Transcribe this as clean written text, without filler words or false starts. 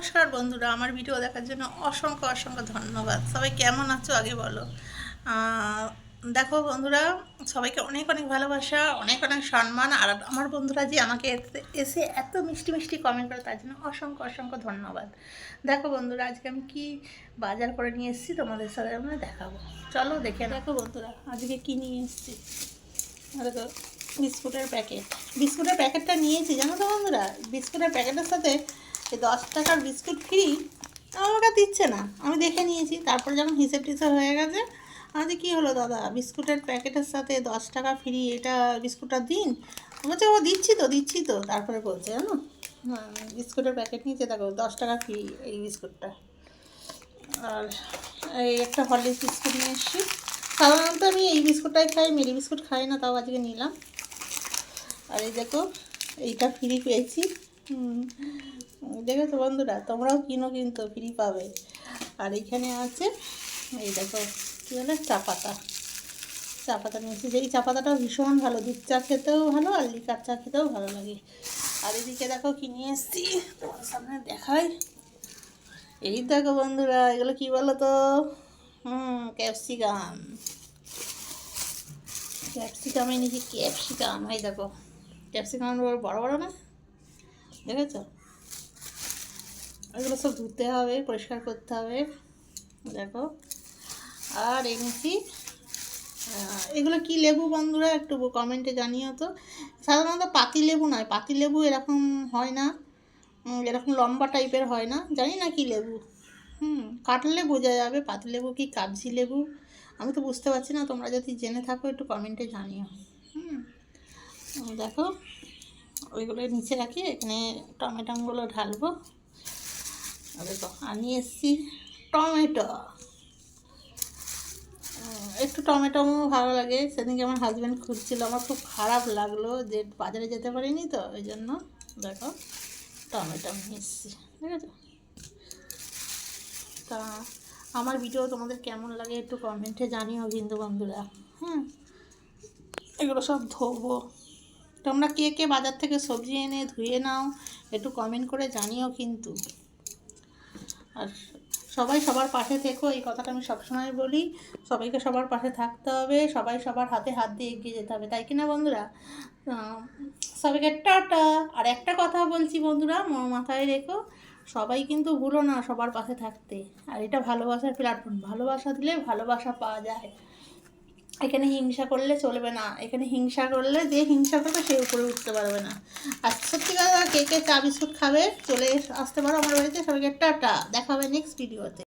নমস্কার বন্ধুরা, আমার ভিডিও দেখার জন্য অসংখ্য অসংখ্য ধন্যবাদ। সবাই কেমন আছো আগে বলো। দেখো বন্ধুরা, সবাইকে অনেক অনেক ভালোবাসা, অনেক অনেক সম্মান। আর আমার বন্ধুরা যে আমাকে এসে এত মিষ্টি মিষ্টি কমেন্ট করে তার জন্য অসংখ্য অসংখ্য ধন্যবাদ। দেখো বন্ধুরা, আজকে আমি কি বাজার করে নিয়ে এসেছি তোমাদের সাথে আমরা দেখাবো। চলো দেখে দেখো বন্ধুরা, আজকে কি নিয়ে এসেছি। দেখো, বিস্কুটের প্যাকেট। বিস্কুটের প্যাকেটটা নিয়েছি জানো তো বন্ধুরা। বিস্কুটের প্যাকেটের সাথে এই 10 টাকার বিস্কুট ফ্রি আমাকে দিচ্ছে না, আমি দেখে নিয়েছি। তারপরে যখন হিসেব টিসেব হয়ে গেছে, আজ কী হলো দাদা, বিস্কুটের প্যাকেটের সাথে 10 টাকা ফ্রি, এটা বিস্কুটটা দিন। বলছে ও দিচ্ছি তো। তারপরে বলছে জানো, বিস্কুটের প্যাকেট নিয়েছে, দেখো 10 টাকা ফ্রি এই বিস্কুটটা। আর এই একটা হরলিক্স বিস্কুট নিয়ে এসেছি। সাধারণত আমি এই বিস্কুটটাই খাই, মেরি বিস্কুট খাই না, তাও আজকে নিলাম। আর এই দেখো, এইটা ফ্রি পেয়েছি। দেখেছো বন্ধুরা, তোমরাও কিনো কিন্তু ফ্রি পাবে। আর এইখানে আছে, এই দেখো কী বলে, চা পাতা নিয়েছি। যেই চা পাতাটাও ভীষণ ভালো, দুধ চা খেতেও ভালো আর লিকার চা খেতেও ভালো লাগে। আর এদিকে দেখো কি নিয়ে এসেছি, তোমার সামনে দেখাই। এই দেখো বন্ধুরা, এগুলো কি বলো তো, ক্যাপসিকাম এনেছি। ক্যাপসিকাম, এই দেখো ক্যাপসিকাম বড় বড় না, দেখেছো। এগুলো সব ধুতে হবে, পরিষ্কার করতে হবে, দেখো। আর এনেছি, এগুলো কি লেবু বন্ধুরা, একটু কমেন্টে জানিও তো। সাধারণত পাতি লেবু নয়, পাতি লেবু এরকম হয় না, এরকম লম্বা টাইপের হয় না, জানি না কি লেবু। কাটলে বোঝা যাবে পাতি লেবু কি কাগজি লেবু, আমি তো বুঝতে পারছি না। তোমরা যদি জেনে থাকো একটু কমেন্টে জানিও। দেখো, ওইগুলো নিচে রাখি, এখানে টমেটোগুলো ঢালবো। দেখো, আর নিয়ে এসেছি টমেটো। একটু টমেটো ভালো লাগে, সেদিনকে আমার হাজব্যান্ড খুঁজছিল, আমার খুব খারাপ লাগলো যে বাজারে যেতে পারিনি, তো ওই জন্য দেখো টমেটো নিয়ে এসেছি, ঠিক আছে। তা আমার ভিডিও তোমাদের কেমন লাগে একটু কমেন্টে জানিও কিন্তু বন্ধুরা। এগুলো সব ধোবো। তোমরা কে কে বাজার থেকে সবজি এনে ধুয়ে নাও একটু কমেন্ট করে জানিও কিন্তু। আর সবাই সবার পাশে থেকো, এই কথাটা আমি সবসময় বলি। সবাইকে সবার পাশে থাকতে হবে, সবাই সবার হাতে হাত দিয়ে এগিয়ে যেতে হবে, তাই কি না বন্ধুরা। সবাইকে টাটা। আর একটা কথা বলছি বন্ধুরা, মাথায় রেখো, সবাই কিন্তু ভুলো না সবার পাশে থাকতে। আর এটা ভালোবাসার প্ল্যাটফর্ম, ভালোবাসা দিলে ভালোবাসা পাওয়া যায়। এখানে হিংসা করলে চলবে না, এখানে হিংসা করলে যে হিংসা করবে সে উপরে উঠতে পারবে না। আর সত্যি কথা, কে কে চা বিস্কুট খাবে চলে আসতে পারো আমার বাড়িতে। সবাইকে টাটা, দেখা হবে নেক্সট ভিডিওতে।